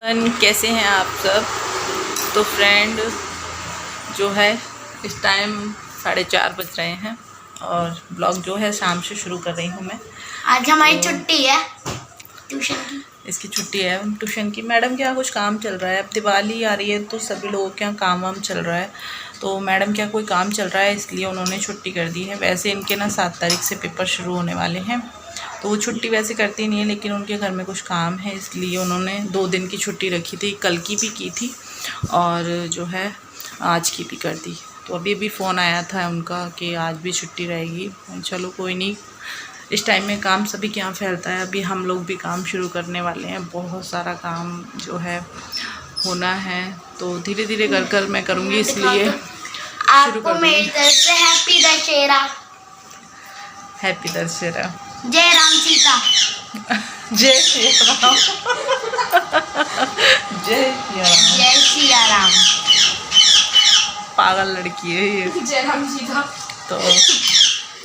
कैसे हैं आप सब। तो फ्रेंड जो है इस टाइम 4:30 बज रहे हैं और ब्लॉग जो है शाम से शुरू कर रही हूँ मैं। आज हमारी छुट्टी है ट्यूशन की। इसकी छुट्टी है ट्यूशन की। मैडम के यहाँ कुछ काम चल रहा है, अब दिवाली आ रही है तो सभी लोगों के यहाँ काम वाम चल रहा है, तो मैडम के यहाँ कोई काम चल रहा है इसलिए उन्होंने छुट्टी कर दी है। वैसे इनके ना 7 तारीख से पेपर शुरू होने वाले हैं, तो वो छुट्टी वैसे करती नहीं है, लेकिन उनके घर में कुछ काम है इसलिए उन्होंने 2 दिन की छुट्टी रखी थी। कल की भी की थी और जो है आज की भी कर दी। तो अभी फ़ोन आया था उनका कि आज भी छुट्टी रहेगी। चलो कोई नहीं, इस टाइम में काम सभी के यहाँ फैलता है। अभी हम लोग भी काम शुरू करने वाले हैं, बहुत सारा काम जो है होना है, तो धीरे धीरे कर मैं करूँगी, इसलिए शुरू कर मेरी तरफ से हैप्पी दशहरा। हैप्पी दशहरा। जय राम सीता। जय श्री राम। जय सिया राम। जय सिया राम। पागल लड़की है ये। जय राम सीता। तो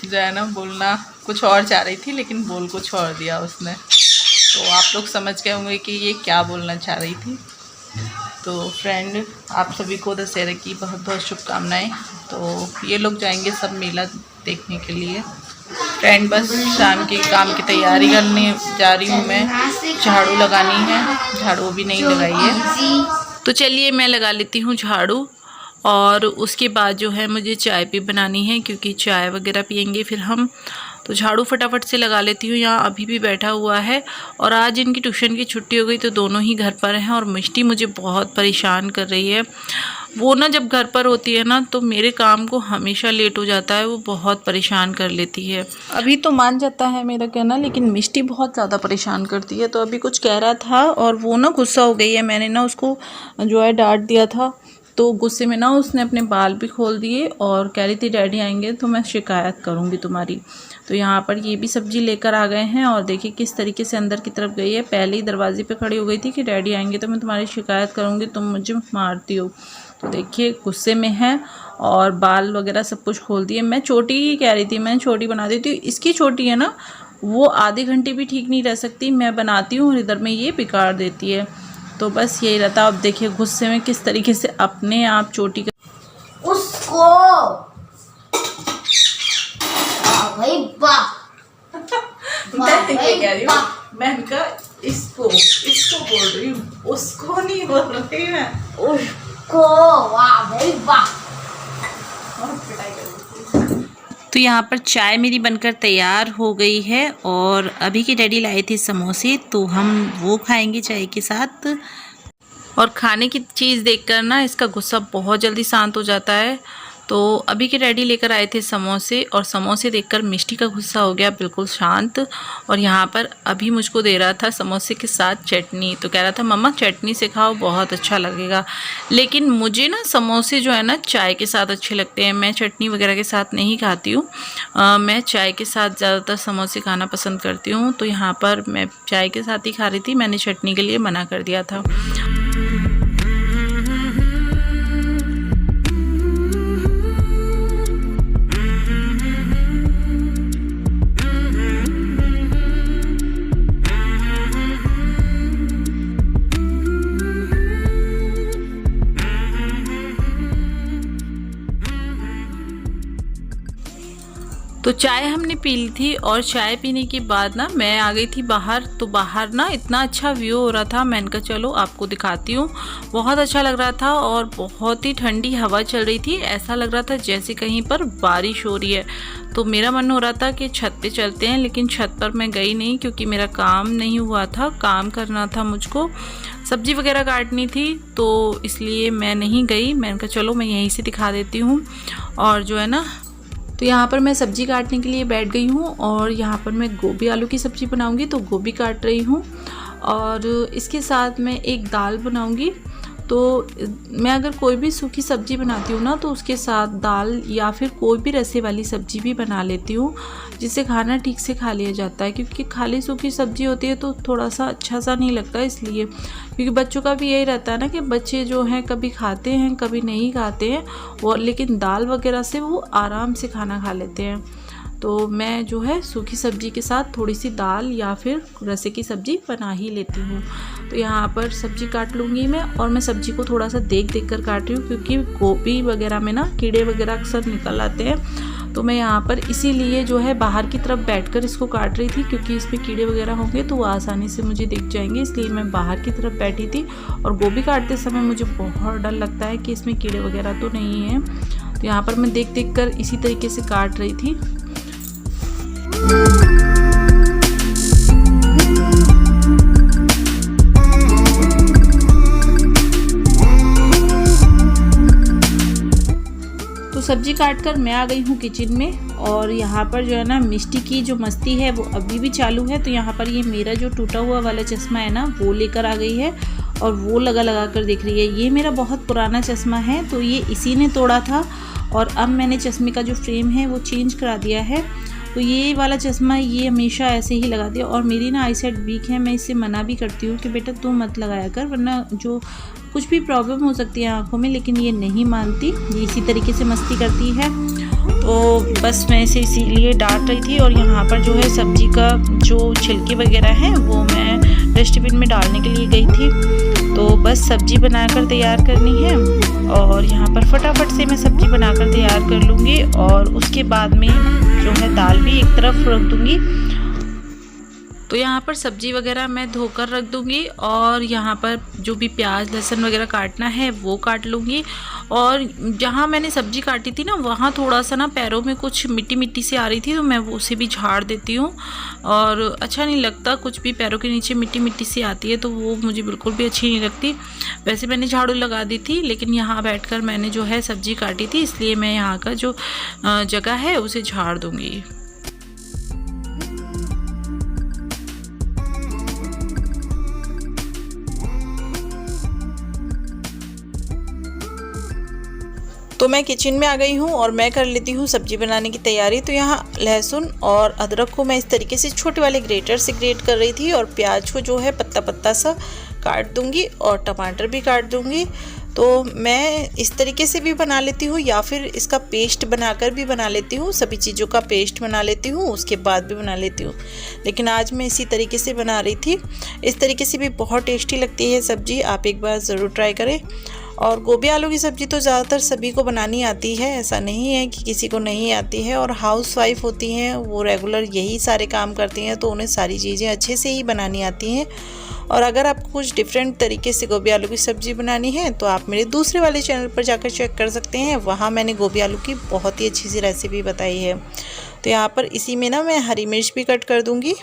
जो है ना बोलना कुछ और चाह रही थी लेकिन बोल कुछ और दिया उसने, तो आप लोग समझ गए होंगे कि ये क्या बोलना चाह रही थी। तो फ्रेंड आप सभी को दशहरे की बहुत बहुत शुभकामनाएं। तो ये लोग जाएंगे सब मेला देखने के लिए। फ्रेंड बस शाम की काम की तैयारी करने जा रही हूँ मैं। झाड़ू लगानी है, झाड़ू भी नहीं लगाई है, तो चलिए मैं लगा लेती हूँ झाड़ू। और उसके बाद जो है मुझे चाय भी बनानी है, क्योंकि चाय वगैरह पियेंगे फिर हम। तो झाड़ू फटाफट से लगा लेती हूँ। यहाँ अभी भी बैठा हुआ है और आज इनकी ट्यूशन की छुट्टी हो गई तो दोनों ही घर पर हैं। और मिष्टी मुझे बहुत परेशान कर रही है। वो ना जब घर पर होती है ना तो मेरे काम को हमेशा लेट हो जाता है, वो बहुत परेशान कर लेती है। अभी तो मान जाता है मेरा कहना, लेकिन मिष्टी बहुत ज़्यादा परेशान करती है। तो अभी कुछ कह रहा था और वो ना गुस्सा हो गई है। मैंने ना उसको जो है डांट दिया था, तो गुस्से में ना उसने अपने बाल भी खोल दिए और कह रही थी डैडी आएंगे तो मैं शिकायत करूँगी तुम्हारी। तो यहाँ पर ये भी सब्जी लेकर आ गए हैं और देखिए किस तरीके से अंदर की तरफ गई है। पहले ही दरवाजे पे खड़ी हो गई थी कि डैडी आएंगे तो मैं तुम्हारी शिकायत करूँगी, तुम मुझे मारती हो। तो देखिए गुस्से में है और बाल वगैरह सब कुछ खोल दिए। मैं छोटी ही कह रही थी, मैं छोटी बना देती हूँ। इसकी छोटी है ना, वो आधे घंटे भी ठीक नहीं रह सकती, मैं बनाती हूँ और इधर में ये बिगाड़ देती है। तो बस यही रहता। अब देखिए गुस्से में किस तरीके से अपने आप चोटी कर उसको भाई मैं इनका इसको बोल रही हूँ, उसको नहीं बोल रही मैं। उसको वाह भाई वाह। तो यहाँ पर चाय मेरी बनकर तैयार हो गई है और अभी के डैडी लाए थे समोसे, तो हम वो खाएंगे चाय के साथ। और खाने की चीज़ देखकर ना इसका गुस्सा बहुत जल्दी शांत हो जाता है। तो अभी के डैडी लेकर आए थे समोसे और समोसे देखकर मिष्टी का गुस्सा हो गया बिल्कुल शांत। और यहाँ पर अभी मुझको दे रहा था समोसे के साथ चटनी, तो कह रहा था मम्मा चटनी से खाओ बहुत अच्छा लगेगा। लेकिन मुझे ना समोसे जो है ना चाय के साथ अच्छे लगते हैं, मैं चटनी वगैरह के साथ नहीं खाती हूँ। मैं चाय के साथ ज़्यादातर समोसे खाना पसंद करती हूँ। तो यहाँ पर मैं चाय के साथ ही खा रही थी, मैंने चटनी के लिए मना कर दिया था। तो चाय हमने पी ली थी और चाय पीने के बाद ना मैं आ गई थी बाहर। तो बाहर ना इतना अच्छा व्यू हो रहा था, मैंने कहा चलो आपको दिखाती हूँ। बहुत अच्छा लग रहा था और बहुत ही ठंडी हवा चल रही थी, ऐसा लग रहा था जैसे कहीं पर बारिश हो रही है। तो मेरा मन हो रहा था कि छत पे चलते हैं, लेकिन छत पर मैं गई नहीं क्योंकि मेरा काम नहीं हुआ था, काम करना था मुझको, सब्जी वगैरह काटनी थी, तो इसलिए मैं नहीं गई। मैंने कहा चलो मैं यहीं से दिखा देती हूँ। और जो है ना तो यहाँ पर मैं सब्ज़ी काटने के लिए बैठ गई हूँ और यहाँ पर मैं गोभी आलू की सब्ज़ी बनाऊँगी, तो गोभी काट रही हूँ। और इसके साथ मैं एक दाल बनाऊँगी। तो मैं अगर कोई भी सूखी सब्ज़ी बनाती हूँ ना तो उसके साथ दाल या फिर कोई भी रसे वाली सब्ज़ी भी बना लेती हूँ, जिससे खाना ठीक से खा लिया जाता है। क्योंकि खाली सूखी सब्ज़ी होती है तो थोड़ा सा अच्छा सा नहीं लगता, इसलिए। क्योंकि बच्चों का भी यही रहता है ना कि बच्चे जो हैं कभी खाते हैं कभी नहीं खाते हैं, और लेकिन दाल वगैरह से वो आराम से खाना खा लेते हैं। तो मैं जो है सूखी सब्ज़ी के साथ थोड़ी सी दाल या फिर रसे की सब्ज़ी बना ही लेती हूँ। तो यहाँ पर सब्ज़ी काट लूँगी मैं, और मैं सब्ज़ी को थोड़ा सा देख कर काट रही हूँ क्योंकि गोभी वगैरह में ना कीड़े वगैरह अक्सर निकल आते हैं। तो मैं यहाँ पर इसीलिए जो है बाहर की तरफ बैठकर इसको काट रही थी, क्योंकि इसमें कीड़े वगैरह होंगे तो वो आसानी से मुझे दिख जाएंगे, इसलिए मैं बाहर की तरफ बैठी थी। और गोभी काटते समय मुझे बहुत डर लगता है कि इसमें कीड़े वगैरह तो नहीं हैं। तो यहाँ पर मैं देख कर इसी तरीके से काट रही थी। तो सब्जी काट कर मैं आ गई हूँ किचन में, और यहाँ पर जो है ना मिष्टी की जो मस्ती है वो अभी भी चालू है। तो यहाँ पर ये मेरा जो टूटा हुआ वाला चश्मा है ना वो लेकर आ गई है, और वो लगा कर देख रही है। ये मेरा बहुत पुराना चश्मा है, तो ये इसी ने तोड़ा था, और अब मैंने चश्मे का जो फ्रेम है वो चेंज करा दिया है। तो ये वाला चश्मा ये हमेशा ऐसे ही लगा दिया, और मेरी ना आईसाइट वीक है, मैं इससे मना भी करती हूँ कि बेटा तू मत लगाया कर, वरना जो कुछ भी प्रॉब्लम हो सकती है आँखों में। लेकिन ये नहीं मानती, ये इसी तरीके से मस्ती करती है। तो बस मैं इसे इसीलिए डांट रही थी। और यहाँ पर जो है सब्जी का जो छिलके वगैरह हैं वो मैं डस्टबिन में डालने के लिए गई थी। तो बस सब्जी बनाकर तैयार करनी है, और यहाँ पर फटाफट से मैं सब्जी बनाकर तैयार कर लूँगी, और उसके बाद में जो है दाल भी एक तरफ रख दूँगी। तो यहाँ पर सब्जी वगैरह मैं धोकर रख दूँगी, और यहाँ पर जो भी प्याज लहसुन वगैरह काटना है वो काट लूँगी। और जहाँ मैंने सब्जी काटी थी ना वहाँ थोड़ा सा ना पैरों में कुछ मिट्टी मिट्टी सी आ रही थी, तो मैं वो उसे भी झाड़ देती हूँ। और अच्छा नहीं लगता, कुछ भी पैरों के नीचे मिट्टी मिट्टी सी आती है तो वो मुझे बिल्कुल भी अच्छी नहीं लगती। वैसे मैंने झाड़ू लगा दी थी, लेकिन यहाँ बैठकर मैंने जो है सब्जी काटी थी, इसलिए मैं यहाँ का जो जगह है उसे झाड़ दूँगी। तो मैं किचन में आ गई हूँ और मैं कर लेती हूँ सब्जी बनाने की तैयारी। तो यहाँ लहसुन और अदरक को मैं इस तरीके से छोटे वाले ग्रेटर से ग्रेट कर रही थी, और प्याज को जो है पत्ता पत्ता सा काट दूँगी, और टमाटर भी काट दूँगी। तो मैं इस तरीके से भी बना लेती हूँ, या फिर इसका पेस्ट बनाकर भी बना लेती हूँ। सभी चीज़ों का पेस्ट बना लेती हूँ, उसके बाद भी बना लेती हूँ। लेकिन आज मैं इसी तरीके से बना रही थी। इस तरीके से भी बहुत टेस्टी लगती है सब्ज़ी, आप एक बार ज़रूर ट्राई करें। और गोभी आलू की सब्ज़ी तो ज़्यादातर सभी को बनानी आती है, ऐसा नहीं है कि किसी को नहीं आती है। और हाउस वाइफ होती हैं, वो रेगुलर यही सारे काम करती हैं, तो उन्हें सारी चीज़ें अच्छे से ही बनानी आती हैं। और अगर आपको कुछ डिफरेंट तरीके से गोभी आलू की सब्ज़ी बनानी है तो आप मेरे दूसरे वाले चैनल पर जाकर चेक कर सकते हैं, वहाँ मैंने गोभी आलू की बहुत ही अच्छी सी रेसिपी बताई है। तो यहाँ पर इसी में ना मैं हरी मिर्च भी कट कर दूँगी।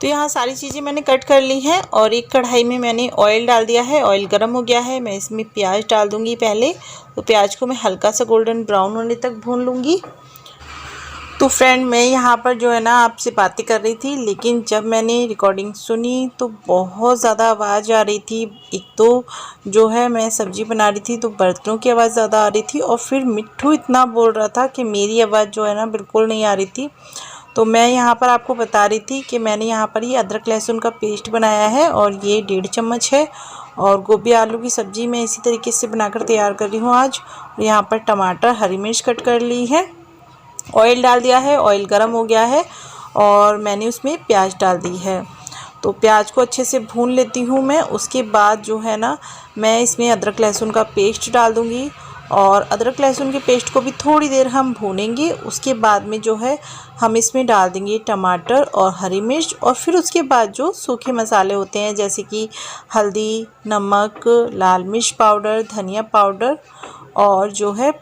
तो यहाँ सारी चीज़ें मैंने कट कर ली हैं, और एक कढ़ाई में मैंने ऑयल डाल दिया है। ऑयल गर्म हो गया है, मैं इसमें प्याज डाल दूँगी पहले। तो प्याज को मैं हल्का सा गोल्डन ब्राउन होने तक भून लूँगी। तो फ्रेंड, मैं यहाँ पर जो है ना आपसे बातें कर रही थी, लेकिन जब मैंने रिकॉर्डिंग सुनी तो बहुत ज़्यादा आवाज़ आ रही थी। एक तो जो है मैं सब्ज़ी बना रही थी तो बर्तनों की आवाज़ ज़्यादा आ रही थी, और फिर मिट्ठू इतना बोल रहा था कि मेरी आवाज़ जो है ना बिल्कुल नहीं आ रही थी। तो मैं यहाँ पर आपको बता रही थी कि मैंने यहाँ पर ये अदरक लहसुन का पेस्ट बनाया है, और ये 1.5 चम्मच है। और गोभी आलू की सब्ज़ी मैं इसी तरीके से बनाकर तैयार कर रही हूँ आज। और यहाँ पर टमाटर हरी मिर्च कट कर ली है। ऑयल डाल दिया है, ऑयल गर्म हो गया है, और मैंने उसमें प्याज डाल दी है। तो प्याज को अच्छे से भून लेती हूँ मैं। उसके बाद जो है ना मैं इसमें अदरक लहसुन का पेस्ट डाल दूँगी, और अदरक लहसुन के पेस्ट को भी थोड़ी देर हम भूनेंगे। उसके बाद में जो है हम इसमें डाल देंगे टमाटर और हरी मिर्च, और फिर उसके बाद जो सूखे मसाले होते हैं जैसे कि हल्दी, नमक, लाल मिर्च पाउडर, धनिया पाउडर, और जो है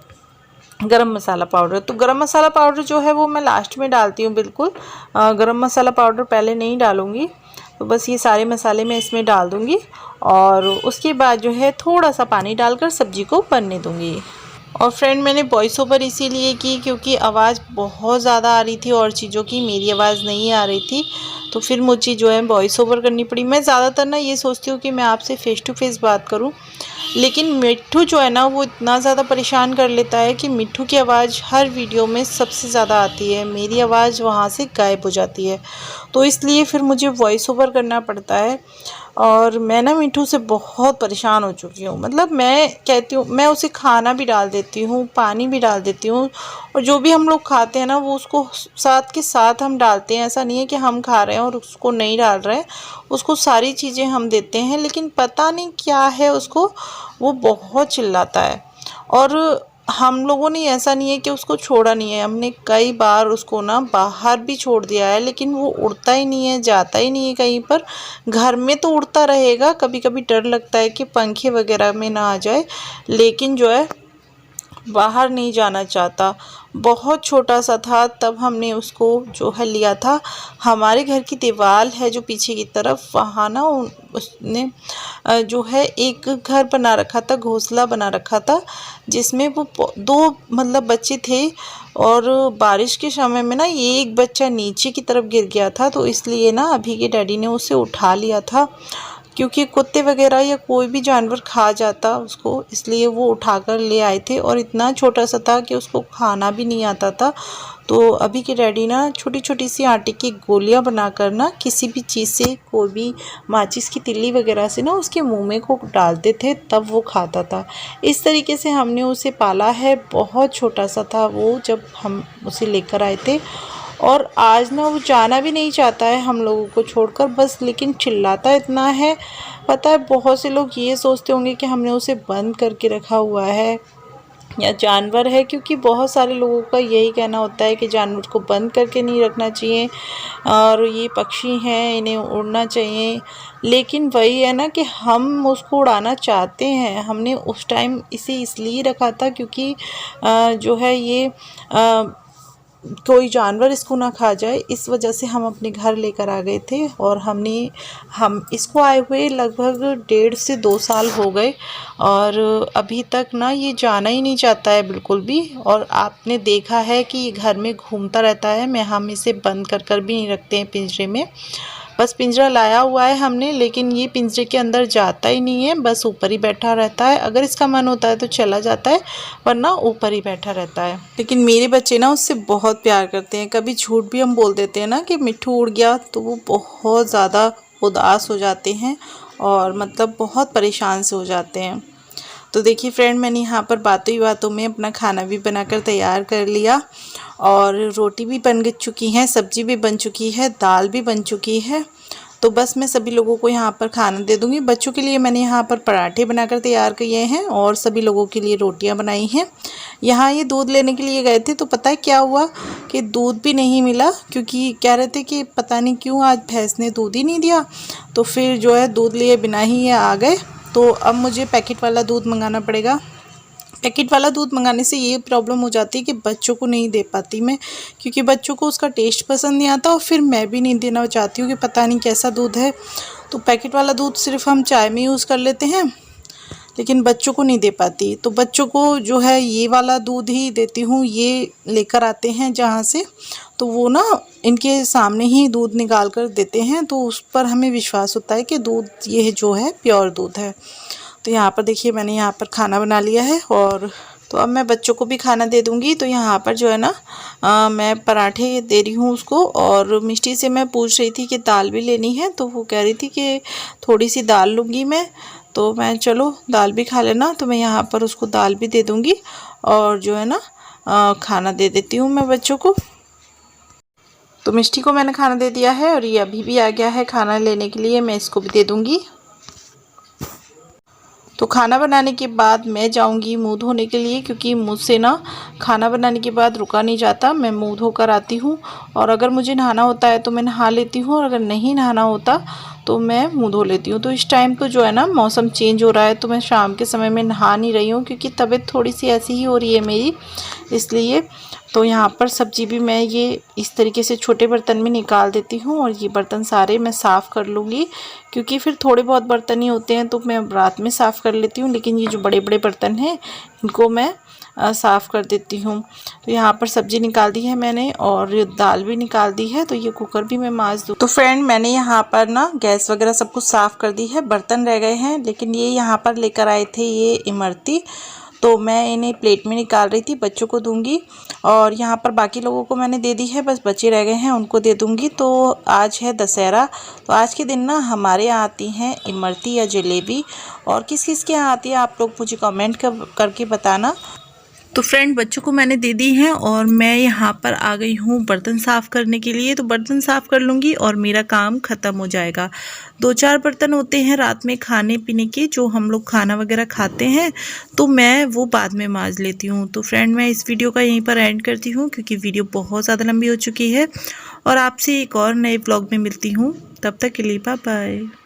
गरम मसाला पाउडर। तो गरम मसाला पाउडर जो है वो मैं लास्ट में डालती हूँ बिल्कुल, गरम मसाला पाउडर पहले नहीं डालूँगी। तो बस ये सारे मसाले मैं इसमें डाल दूँगी, और उसके बाद जो है थोड़ा सा पानी डालकर सब्ज़ी को बनने दूँगी। और फ्रेंड, मैंने वॉइस ओवर इसीलिए की क्योंकि आवाज़ बहुत ज़्यादा आ रही थी और चीज़ों की मेरी आवाज़ नहीं आ रही थी, तो फिर मुझे जो है वॉइस ओवर करनी पड़ी। मैं ज़्यादातर ना ये सोचती हूँ कि मैं आपसे फ़ेस टू फेस बात करूँ, लेकिन मिट्ठू जो है ना वो इतना ज़्यादा परेशान कर लेता है कि मिट्ठू की आवाज़ हर वीडियो में सबसे ज़्यादा आती है, मेरी आवाज़ वहाँ से गायब हो जाती है। तो इसलिए फिर मुझे वॉइस ओवर करना पड़ता है। और मैं ना मिठू से बहुत परेशान हो चुकी हूँ। मतलब मैं कहती हूँ, मैं उसे खाना भी डाल देती हूँ, पानी भी डाल देती हूँ, और जो भी हम लोग खाते हैं ना वो उसको साथ के साथ हम डालते हैं। ऐसा नहीं है कि हम खा रहे हैं और उसको नहीं डाल रहे हैं, उसको सारी चीज़ें हम देते हैं। लेकिन पता नहीं क्या है उसको, वो बहुत चिल्लाता है। और हम लोगों ने, ऐसा नहीं है कि उसको छोड़ा नहीं है, हमने कई बार उसको ना बाहर भी छोड़ दिया है, लेकिन वो उड़ता ही नहीं है, जाता ही नहीं है कहीं पर। घर में तो उड़ता रहेगा, कभी कभी डर लगता है कि पंखे वगैरह में ना आ जाए, लेकिन जो है बाहर नहीं जाना चाहता। बहुत छोटा सा था तब हमने उसको जो है लिया था। हमारे घर की दीवार है जो पीछे की तरफ, वहाँ ना उसने जो है एक घर बना रखा था, घोंसला बना रखा था, जिसमें वो दो मतलब बच्चे थे। और बारिश के समय में ना ये एक बच्चा नीचे की तरफ गिर गया था, तो इसलिए ना अभी के डैडी ने उसे उठा लिया था, क्योंकि कुत्ते वगैरह या कोई भी जानवर खा जाता उसको, इसलिए वो उठाकर ले आए थे। और इतना छोटा सा था कि उसको खाना भी नहीं आता था। तो अभी के डैडी ना छोटी छोटी सी आटे की गोलियां बनाकर ना किसी भी चीज़ से, कोई भी माचिस की तिल्ली वगैरह से ना उसके मुंह में को डालते थे, तब वो खाता था। इस तरीके से हमने उसे पाला है। बहुत छोटा सा था वो जब हम उसे लेकर आए थे, और आज ना वो जाना भी नहीं चाहता है हम लोगों को छोड़कर, बस लेकिन चिल्लाता इतना है। पता है, बहुत से लोग ये सोचते होंगे कि हमने उसे बंद करके रखा हुआ है या जानवर है, क्योंकि बहुत सारे लोगों का यही कहना होता है कि जानवर को बंद करके नहीं रखना चाहिए और ये पक्षी हैं, इन्हें उड़ना चाहिए। लेकिन वही है ना कि हम उसको उड़ाना चाहते हैं। हमने उस टाइम इसे इसलिए रखा था क्योंकि जो है ये कोई जानवर इसको ना खा जाए, इस वजह से हम अपने घर लेकर आ गए थे। और हम इसको आए हुए लगभग 1.5 से 2 साल हो गए, और अभी तक ना ये जाना ही नहीं चाहता है बिल्कुल भी। और आपने देखा है कि ये घर में घूमता रहता है। हम इसे बंद कर भी नहीं रखते हैं पिंजरे में, बस पिंजरा लाया हुआ है हमने, लेकिन ये पिंजरे के अंदर जाता ही नहीं है, बस ऊपर ही बैठा रहता है। अगर इसका मन होता है तो चला जाता है, वरना ऊपर ही बैठा रहता है। लेकिन मेरे बच्चे ना उससे बहुत प्यार करते हैं। कभी झूठ भी हम बोल देते हैं ना कि मिट्ठू उड़ गया, तो वो बहुत ज़्यादा उदास हो जाते हैं और मतलब बहुत परेशान से हो जाते हैं। तो देखिए फ्रेंड, मैंने यहाँ पर बातों ही बातों में अपना खाना भी बनाकर तैयार कर लिया, और रोटी भी बन चुकी है, सब्जी भी बन चुकी है, दाल भी बन चुकी है। तो बस मैं सभी लोगों को यहाँ पर खाना दे दूँगी। बच्चों के लिए मैंने यहाँ पर पराठे बनाकर तैयार किए हैं और सभी लोगों के लिए रोटियाँ बनाई हैं। यहाँ ये दूध लेने के लिए गए थे, तो पता है क्या हुआ कि दूध भी नहीं मिला, क्योंकि कह रहे थे कि पता नहीं क्यों आज भैंस ने दूध ही नहीं दिया। तो फिर जो है दूध लिए बिना ही ये आ गए। तो अब मुझे पैकेट वाला दूध मंगाना पड़ेगा। पैकेट वाला दूध मंगाने से ये प्रॉब्लम हो जाती है कि बच्चों को नहीं दे पाती मैं, क्योंकि बच्चों को उसका टेस्ट पसंद नहीं आता, और फिर मैं भी नहीं देना चाहती हूँ कि पता नहीं कैसा दूध है। तो पैकेट वाला दूध सिर्फ हम चाय में यूज़ कर लेते हैं, लेकिन बच्चों को नहीं दे पाती। तो बच्चों को जो है ये वाला दूध ही देती हूँ। ये लेकर आते हैं जहाँ से, तो वो ना इनके सामने ही दूध निकाल कर देते हैं, तो उस पर हमें विश्वास होता है कि दूध ये जो है प्योर दूध है। तो यहाँ पर देखिए मैंने यहाँ पर खाना बना लिया है, और तो अब मैं बच्चों को भी खाना दे दूँगी। तो यहाँ पर जो है ना मैं पराठे दे रही हूँ उसको, और मिष्टी से मैं पूछ रही थी कि दाल भी लेनी है, तो वो कह रही थी कि थोड़ी सी दाल लूँगी मैं। तो मैं चलो दाल भी खा लेना, तो मैं यहाँ पर उसको दाल भी दे दूँगी, और जो है ना खाना दे देती हूँ मैं बच्चों को। तो मिष्टी को मैंने खाना दे दिया है, और ये अभी भी आ गया है खाना लेने के लिए, मैं इसको भी दे दूँगी। तो खाना बनाने के बाद मैं जाऊंगी मुंह धोने के लिए, क्योंकि मुझसे ना खाना बनाने के बाद रुका नहीं जाता। मैं मुंह धोकर आती हूँ, और अगर मुझे नहाना होता है तो मैं नहा लेती हूँ, और अगर नहीं नहाना होता तो मैं मुंह धो लेती हूँ। तो इस टाइम तो जो है ना मौसम चेंज हो रहा है, तो मैं शाम के समय में नहा नहीं रही हूँ, क्योंकि तबीयत थोड़ी सी ऐसी ही हो रही है मेरी, इसलिए। तो यहाँ पर सब्जी भी मैं ये इस तरीके से छोटे बर्तन में निकाल देती हूँ, और ये बर्तन सारे मैं साफ़ कर लूँगी, क्योंकि फिर थोड़े बहुत बर्तन ही होते हैं, तो मैं रात में साफ़ कर लेती हूँ। लेकिन ये जो बड़े बड़े बर्तन हैं इनको मैं साफ़ कर देती हूँ। तो यहाँ पर सब्ज़ी निकाल दी है मैंने, और दाल भी निकाल दी है, तो ये कुकर भी मैं मांज दूँ। तो फ्रेंड, मैंने यहाँ पर ना गैस वगैरह सब कुछ साफ़ कर दी है, बर्तन रह गए हैं, लेकिन ये यहाँ पर लेकर आए थे ये इमरती। तो मैं इन्हें प्लेट में निकाल रही थी, बच्चों को दूंगी। और यहाँ पर बाकी लोगों को मैंने दे दी है, बस बच्चे रह गए हैं, उनको दे दूंगी। तो आज है दशहरा, तो आज के दिन ना हमारे यहाँ आती हैं इमरती या जलेबी। और किस किस के यहाँ आती है आप लोग मुझे कमेंट करके बताना। तो फ्रेंड बच्चों को मैंने दे दी है और मैं यहाँ पर आ गई हूँ बर्तन साफ़ करने के लिए। तो बर्तन साफ़ कर लूँगी और मेरा काम ख़त्म हो जाएगा। 2-4 बर्तन होते हैं रात में खाने पीने के, जो हम लोग खाना वगैरह खाते हैं, तो मैं वो बाद में मांज लेती हूँ। तो फ्रेंड मैं इस वीडियो का यहीं पर एंड करती हूँ, क्योंकि वीडियो बहुत ज़्यादा लंबी हो चुकी है। और आपसे एक और नए ब्लॉग में मिलती हूँ, तब तक के लिए बाय बाय।